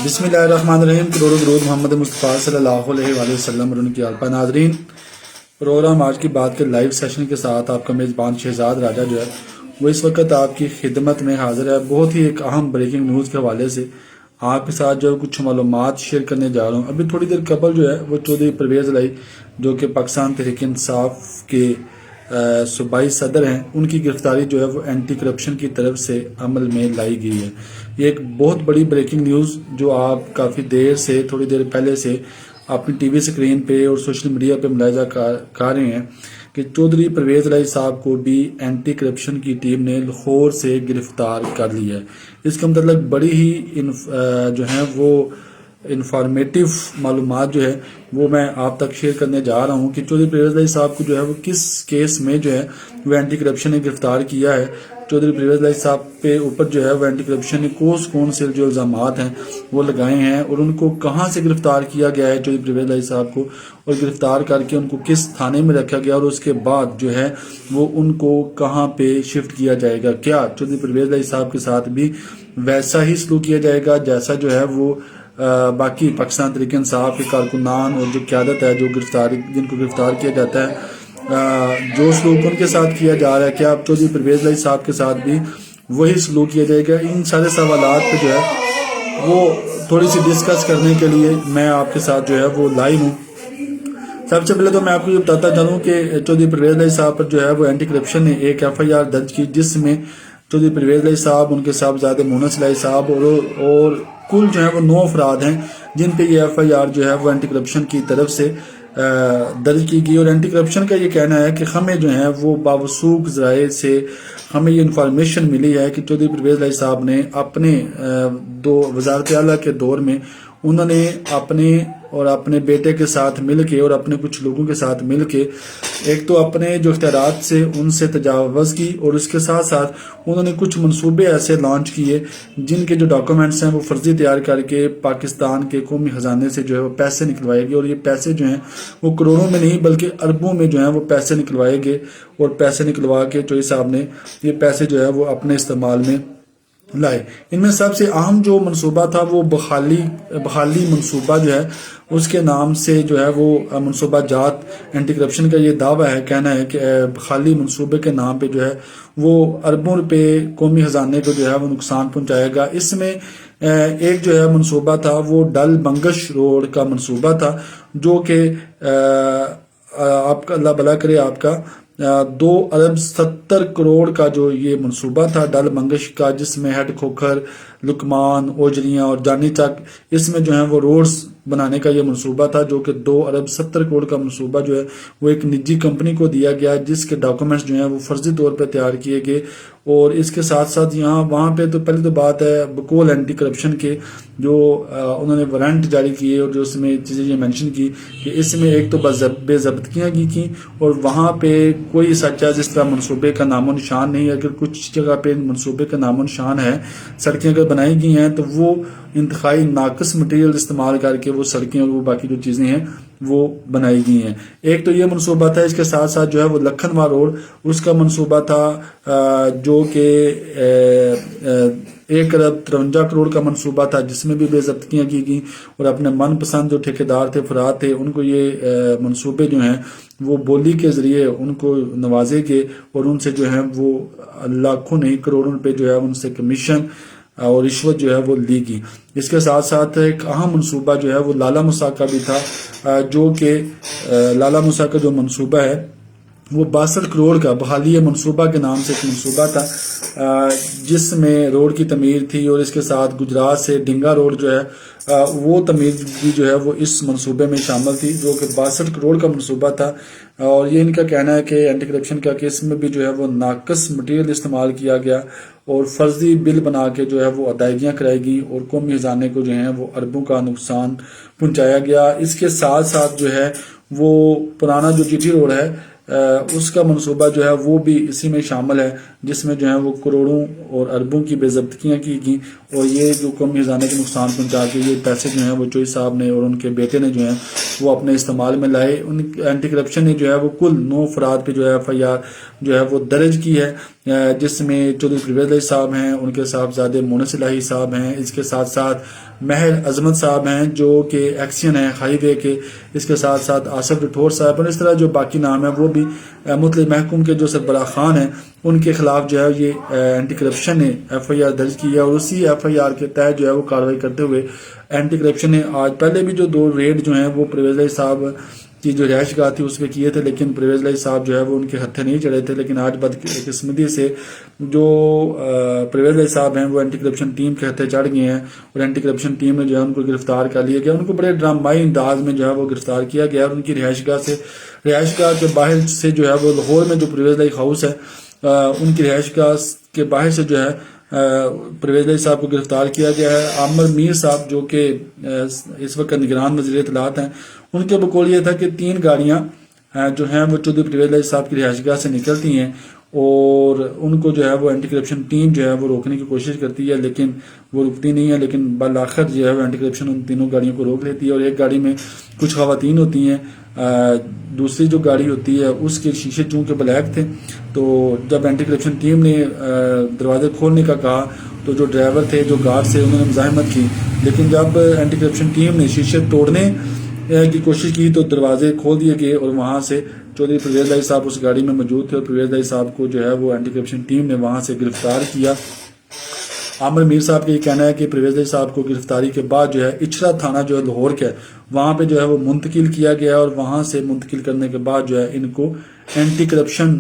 بسم اللہ الرحمن الرحیم. کروڑوں درود محمد مصطفیٰ صلی اللہ علیہ وآلہ وسلم اور ان کی آل. ناظرین، پروگرام آج کی بات کے لائیو سیشن کے ساتھ آپ کا میزبان شہزاد راجہ جو ہے وہ اس وقت آپ کی خدمت میں حاضر ہے. بہت ہی ایک اہم بریکنگ نیوز کے حوالے سے آپ کے ساتھ جو کچھ معلومات شیئر کرنے جا رہا ہوں. ابھی تھوڑی دیر قبل جو ہے وہ چودھری پرویز الہی جو کہ پاکستان تحریک انصاف کے صوبائی صدر ہیں، ان کی گرفتاری جو ہے وہ اینٹی کرپشن کی طرف سے عمل میں لائی گئی ہے. یہ ایک بہت بڑی بریکنگ نیوز جو آپ کافی دیر سے، تھوڑی دیر پہلے سے اپنی ٹی وی اسکرین پہ اور سوشل میڈیا پہ ملاحظہ کر رہے ہیں کہ چودھری پرویز الہی صاحب کو بھی اینٹی کرپشن کی ٹیم نے لاہور سے گرفتار کر لیا ہے. اس کا مطلب بڑی ہی جو ہیں وہ انفارمیٹیو معلومات جو ہے وہ میں آپ تک شیئر کرنے جا رہا ہوں کہ چودھری پرویز الہی صاحب کو جو ہے وہ کس کیس میں جو ہے وہ اینٹی کرپشن نے گرفتار کیا ہے. چودھری پرویز الہی صاحب پہ اوپر جو ہے وہ اینٹی کرپشن نے کون سے جو الزامات ہیں وہ لگائے ہیں اور ان کو کہاں سے گرفتار کیا گیا ہے چودھری پرویز الہی صاحب کو، اور گرفتار کر کے ان کو کس تھانے میں رکھا گیا اور اس کے بعد جو ہے وہ ان کو کہاں پہ شفٹ کیا جائے گا. کیا چودھری پرویز الہی صاحب کے ساتھ بھی ویسا ہی سلوک کیا جائے گا جیسا جو ہے وہ باقی پاکستان تحریک انصاف کے کارکنان اور جو قیادت ہے جن کو گرفتار کیا جاتا ہے، جو سلوک ان کے ساتھ کیا جا رہا ہے، کیا اب چودھری پرویز الہی صاحب کے ساتھ بھی وہی سلوک کیا جائے گا؟ ان سارے سوالات پہ جو ہے وہ تھوڑی سی ڈسکس کرنے کے لیے میں آپ کے ساتھ جو ہے وہ لائیو ہوں. سب سے پہلے تو میں آپ کو یہ بتاتا چلوں کہ چودھری پرویز الہی صاحب پر جو ہے وہ اینٹی کرپشن نے ایک FIR درج کی، جس میں چودھری پرویز الہی صاحب، ان کے صاحبزادے مونس الہی صاحب اور کل جو ہے وہ 9 افراد ہیں جن پہ یہ FIR جو ہے وہ اینٹی کرپشن کی طرف سے درج کی گئی. اور اینٹی کرپشن کا یہ کہنا ہے کہ ہمیں جو ہیں وہ باوثوق ذرائع سے ہمیں یہ انفارمیشن ملی ہے کہ چودھری پرویز الہی صاحب نے اپنے وزارت اعلیٰ کے دور میں انہوں نے اپنے بیٹے کے ساتھ مل کے اور اپنے کچھ لوگوں کے ساتھ مل کے ایک تو اپنے جو اختیارات سے ان سے تجاوز کی، اور اس کے ساتھ ساتھ انہوں نے کچھ منصوبے ایسے لانچ کیے جن کے جو ڈاکومنٹس ہیں وہ فرضی تیار کر کے پاکستان کے قومی خزانے سے جو ہے وہ پیسے نکلوائے گئے. اور یہ پیسے جو ہیں وہ کروڑوں میں نہیں بلکہ اربوں میں جو ہیں وہ پیسے نکلوائے گئے، اور پیسے نکلوا کے چودھری صاحب نے یہ پیسے جو ہے وہ اپنے استعمال میں لائے. ان میں سب سے اہم جو منصوبہ تھا وہ بحالی منصوبہ جو ہے اس کے نام سے جو ہے وہ منصوبہ جات اینٹی کرپشن کا یہ دعویٰ ہے، کہنا ہے کہ بحالی منصوبے کے نام پہ جو ہے وہ اربوں روپے قومی خزانے کو جو ہے وہ نقصان پہنچائے گا. اس میں ایک جو ہے منصوبہ تھا وہ ڈل بنگش روڈ کا منصوبہ تھا، جو کہ آپ کا اللہ بھلا کرے آپ کا 2 ارب 70 کروڑ کا جو یہ منصوبہ تھا ڈل منگش کا، جس میں ہیڈ کھوکھر، لکمان، اوجریاں اور جانی چک، اس میں جو ہے وہ روڈز بنانے کا یہ منصوبہ تھا، جو کہ 2 ارب 70 کروڑ کا منصوبہ جو ہے وہ ایک نجی کمپنی کو دیا گیا، جس کے ڈاکومنٹس جو ہیں وہ فرضی طور پہ تیار کیے گئے. اور اس کے ساتھ ساتھ وہاں پہ تو پہلی تو بات ہے بقول اینٹی کرپشن کے جو انہوں نے وارنٹ جاری کیے، اور جو اس میں چیزیں یہ مینشن کی کہ اس میں ایک تو بے ضابطگیاں کی اور وہاں پہ کوئی سچا جس طرح منصوبے کا نام و نشان نہیں. اگر کچھ جگہ پہ منصوبے کا نام و نشان ہے، سڑکیں اگر بنائی گئی ہیں تو وہ انتہائی ناقص مٹیریل استعمال کر کے وہ سڑکیں اور وہ باقی جو چیزیں ہیں وہ بنائی گئی ہیں. ایک تو یہ منصوبہ تھا. اس کے ساتھ ساتھ جو ہے وہ لکھنوا روڈ، اس کا منصوبہ تھا جو کہ 1 ارب 53 کروڑ کا منصوبہ تھا، جس میں بھی بے ضابطگیاں کی گئیں، اور اپنے من پسند جو ٹھیکیدار تھے، افراد تھے، ان کو یہ منصوبے جو ہیں وہ بولی کے ذریعے ان کو نوازے گئے، اور ان سے جو ہے وہ لاکھوں نہیں کروڑوں روپے جو ہے ان سے کمیشن اور رشوت جو ہے وہ لی گئی. اس کے ساتھ ساتھ ایک اہم منصوبہ جو ہے وہ لالا موسیٰ کا بھی تھا، جو کہ لالا موسیٰ کا جو منصوبہ ہے وہ 62 کروڑ کا بحالی منصوبہ کے نام سے ایک منصوبہ تھا، جس میں روڈ کی تعمیر تھی، اور اس کے ساتھ گجرات سے ڈنگا روڈ جو ہے وہ تعمیر بھی جو ہے وہ اس منصوبے میں شامل تھی، جو کہ 62 کروڑ کا منصوبہ تھا. اور یہ ان کا کہنا ہے کہ اینٹی کرپشن کا کیس میں بھی جو ہے وہ ناقص مٹیریل استعمال کیا گیا اور فرضی بل بنا کے جو ہے وہ ادائیگیاں کرائی گئی، اور قومی خزانے کو جو ہے وہ اربوں کا نقصان پہنچایا گیا. اس کے ساتھ ساتھ جو ہے وہ پرانا جو GT روڈ ہے اس کا منصوبہ جو ہے وہ بھی اسی میں شامل ہے، جس میں جو ہے وہ کروڑوں اور اربوں کی بے ضابطگیاں کی گئیں، اور یہ جو قومی خزانے کے نقصان پہنچا کے یہ پیسے جو ہیں وہ چودھری صاحب نے اور ان کے بیٹے نے جو ہیں وہ اپنے استعمال میں لائے. اینٹی کرپشن نے جو ہے وہ کل 9 افراد پہ جو ہے FIR جو ہے وہ درج کی ہے. جس میں چودھری پرویز الہی صاحب ہیں، ان کے صاحبزادے مونس الہی صاحب ہیں، اس کے ساتھ ساتھ مہر عظمت صاحب ہیں جو کہ ایکسین ہیں ہائی وے کے، اس کے ساتھ ساتھ آصف رٹھور صاحب، اور اس طرح جو باقی نام ہیں وہ بھی مطلع محکوم کے جو سربراہ خان ہیں ان کے خلاف جو ہے یہ اینٹی کرپشن نے ایف آئی آر درج کی ہے، اور اسی ایف آئی آر کے تحت جو ہے وہ کارروائی کرتے ہوئے اینٹی کرپشن نے آج پہلے بھی جو 2 ریڈ جو ہیں وہ پرویز الہی صاحب کی جو رہائش گاہ تھی اس پہ کیے تھے، لیکن پرویز الہی صاحب جو ہے وہ ان کے ہتھے نہیں چڑھے تھے، لیکن آج بدقسمتی سے جو پرویز الہی صاحب ہیں وہ اینٹی کرپشن ٹیم کے ہتھے چڑھ گئے ہیں، اور اینٹی کرپشن ٹیم نے جو ہے ان کو گرفتار کر لیا گیا، ان کو بڑے ڈرامائی انداز میں جو ہے وہ گرفتار کیا گیا، اور ان کی رہائش گاہ کے باہر سے جو ہے وہ لاہور میں جو پرویز الہی ہاؤس ہے ان کی رہائش گاہ کے باہر سے جو ہے پرویز الہی صاحب کو گرفتار کیا گیا ہے۔ عامر میر صاحب جو کہ اس وقت نگران وزیر اطلاعات ہیں، ان کے بقول یہ تھا کہ 3 گاڑیاں جو ہیں وہ چودھری پرویز الہی صاحب کی رہائش گاہ سے نکلتی ہیں، اور ان کو جو ہے وہ اینٹی کرپشن ٹیم جو ہے وہ روکنے کی کوشش کرتی ہے، لیکن وہ رکتی نہیں ہے، لیکن بالآخر جو ہے وہ اینٹی کرپشن ان تینوں گاڑیوں کو روک لیتی ہے، اور ایک گاڑی میں کچھ خواتین ہوتی ہیں، دوسری جو گاڑی ہوتی ہے اس کے شیشے چونکہ بلیک تھے، تو جب اینٹی کرپشن ٹیم نے دروازے کھولنے کا کہا تو جو ڈرائیور تھے، جو گارڈ تھے، انہوں نے مزاحمت کی، لیکن جب اینٹی کرپشن ٹیم نے شیشے توڑنے کی کوشش کی تو دروازے کھول دیے گئے، اور وہاں سے چودھری پرویز الہی صاحب اس گاڑی میں موجود تھے، اور پرویز الہی صاحب کو جو ہے وہ اینٹی کرپشن ٹیم نے وہاں سے گرفتار کیا۔ عامر میر صاحب کا یہ کہنا ہے کہ پرویز الہی صاحب کو گرفتاری کے بعد جو ہے اچھرا تھانہ جو ہے لاہور کا وہاں پہ جو ہے وہ منتقل کیا گیا، اور وہاں سے منتقل کرنے کے بعد جو ہے ان کو اینٹی کرپشن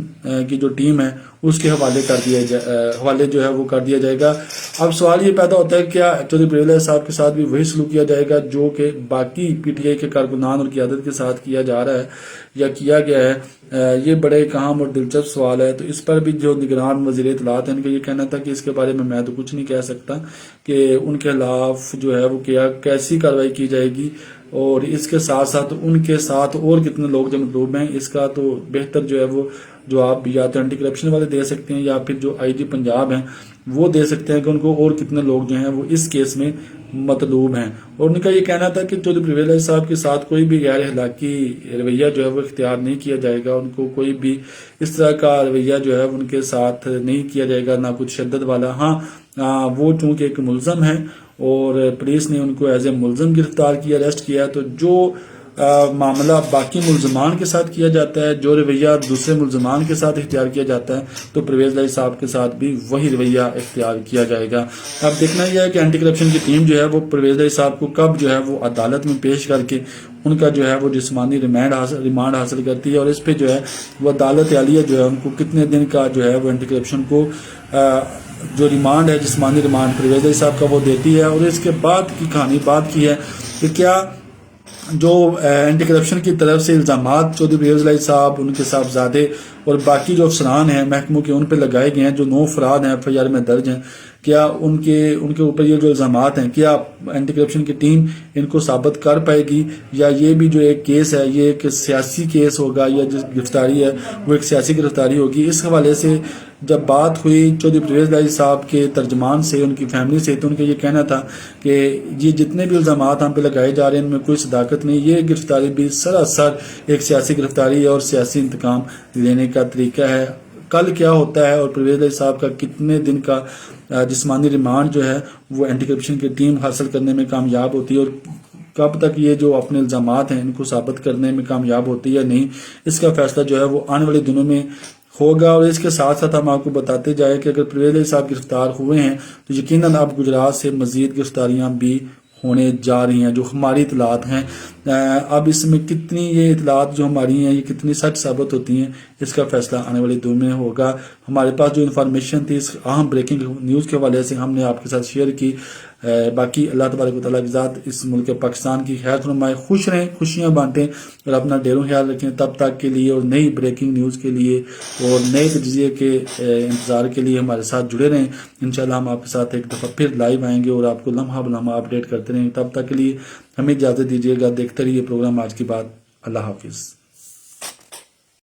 کی جو ٹیم ہے اس کے حوالے جو ہے وہ کر دیا جائے گا۔ اب سوال یہ پیدا ہوتا ہے کہ کیا چودھری پرویز الہی صاحب کے ساتھ بھی وہی سلوک کیا جائے گا جو کہ باقی پی ٹی آئی کے کارکنان اور قیادت کے ساتھ کیا جا رہا ہے یا کیا گیا ہے؟ یہ بڑے اہم اور دلچسپ سوال ہے، تو اس پر بھی جو نگران وزیر اطلاعات ہیں ان کا یہ کہنا تھا کہ اس کے بارے میں تو کچھ نہیں کہہ سکتا کہ ان کے خلاف جو ہے وہ کیسی کارروائی کی جائے گی، اور اس کے ساتھ ساتھ ان کے ساتھ اور کتنے لوگ جو مطلوب ہیں اس کا تو بہتر جو ہے وہ جواب یا تو اینٹی کرپشن والے دے سکتے ہیں یا پھر جو آئی جی پنجاب ہیں وہ دے سکتے ہیں کہ ان کو اور کتنے لوگ جو ہیں وہ اس کیس میں مطلوب ہیں۔ اور ان کا یہ کہنا تھا کہ چودھری پرویز الہی صاحب کے ساتھ کوئی بھی غیر اخلاقی رویہ جو ہے وہ اختیار نہیں کیا جائے گا، ان کو کوئی بھی اس طرح کا رویہ جو ہے ان کے ساتھ نہیں کیا جائے گا، نہ کچھ شدت والا۔ ہاں وہ چونکہ ایک ملزم ہے اور پولیس نے ان کو ایز اے ملزم گرفتار کیا، اریسٹ کیا، تو جو معاملہ باقی ملزمان کے ساتھ کیا جاتا ہے، جو رویہ دوسرے ملزمان کے ساتھ اختیار کیا جاتا ہے، تو پرویز الہی صاحب کے ساتھ بھی وہی رویہ اختیار کیا جائے گا۔ اب دیکھنا یہ ہے کہ اینٹی کرپشن کی ٹیم جو ہے وہ پرویز الہی صاحب کو کب جو ہے وہ عدالت میں پیش کر کے ان کا جو ہے وہ جسمانی ریمانڈ حاصل کرتی ہے، اور اس پہ جو ہے وہ عدالت عالیہ جو ہے ان کو کتنے دن کا جو ہے وہ اینٹی کرپشن کو جو ریمانڈ ہے، جسمانی ریمانڈ پرویز الہی صاحب کا وہ دیتی ہے۔ اور اس کے بعد کی کہانی بات کی ہے کہ کیا جو اینٹی کرپشن کی طرف سے الزامات چودھری پرویز الہی صاحب، ان کے صاحبزادے اور باقی جو افسران ہیں محکموں کے ان پہ لگائے گئے ہیں، جو 9 افراد ہیں ایف آئی آر میں درج ہیں، کیا ان کے اوپر یہ جو الزامات ہیں کیا اینٹی کرپشن کی ٹیم ان کو ثابت کر پائے گی، یا یہ بھی جو ایک کیس ہے یہ ایک سیاسی کیس ہوگا، یا جو گرفتاری ہے وہ ایک سیاسی گرفتاری ہوگی؟ اس حوالے سے جب بات ہوئی چودھری پرویز الہی صاحب کے ترجمان سے، ان کی فیملی سے، تو ان کا یہ کہنا تھا کہ یہ جتنے بھی الزامات ہم پہ لگائے جا رہے ہیں ان میں کوئی صداقت نہیں، یہ گرفتاری بھی سراسر ایک سیاسی گرفتاری ہے اور سیاسی انتقام لینے کا طریقہ ہے۔ کل کیا ہوتا ہے اور پرویز الہی صاحب کا کتنے دن کا جسمانی ریمانڈ جو ہے وہ اینٹی کرپشن کی ٹیم حاصل کرنے میں کامیاب ہوتی ہے، اور کب تک یہ جو اپنے الزامات ہیں ان کو ثابت کرنے میں کامیاب ہوتی ہے یا نہیں، اس کا فیصلہ جو ہے وہ آنے والے دنوں میں ہوگا۔ اور اس کے ساتھ ساتھ ہم آپ کو بتاتے جائیں کہ اگر پرویز الہی صاحب گرفتار ہوئے ہیں تو یقیناً اب گجرات سے مزید گرفتاریاں بھی ہونے جا رہی ہیں جو ہماری اطلاعات ہیں۔ اب اس میں کتنی یہ اطلاعات جو ہماری ہیں یہ کتنی سچ ثابت ہوتی ہیں اس کا فیصلہ آنے والے دنوں میں ہوگا۔ ہمارے پاس جو انفارمیشن تھی اس اہم بریکنگ نیوز کے حوالے سے ہم نے آپ کے ساتھ شیئر کی۔ باقی اللہ تبارک و تعالیٰ کی ذات اس ملک پاکستان کی خیر فرمائے، خوش رہیں، خوشیاں بانٹیں اور اپنا ڈیروں خیال رکھیں۔ تب تک کے لیے اور نئی بریکنگ نیوز کے لیے اور نئے تجزیے کے انتظار کے لیے ہمارے ساتھ جڑے رہیں۔ انشاءاللہ ہم آپ کے ساتھ ایک دفعہ پھر لائیو آئیں گے اور آپ کو لمحہ بلمحہ اپڈیٹ کرتے رہیں۔ تب تک کے لیے ہمیں اجازت دیجیے گا، دیکھتے رہیے پروگرام آج کی بات۔ اللہ حافظ۔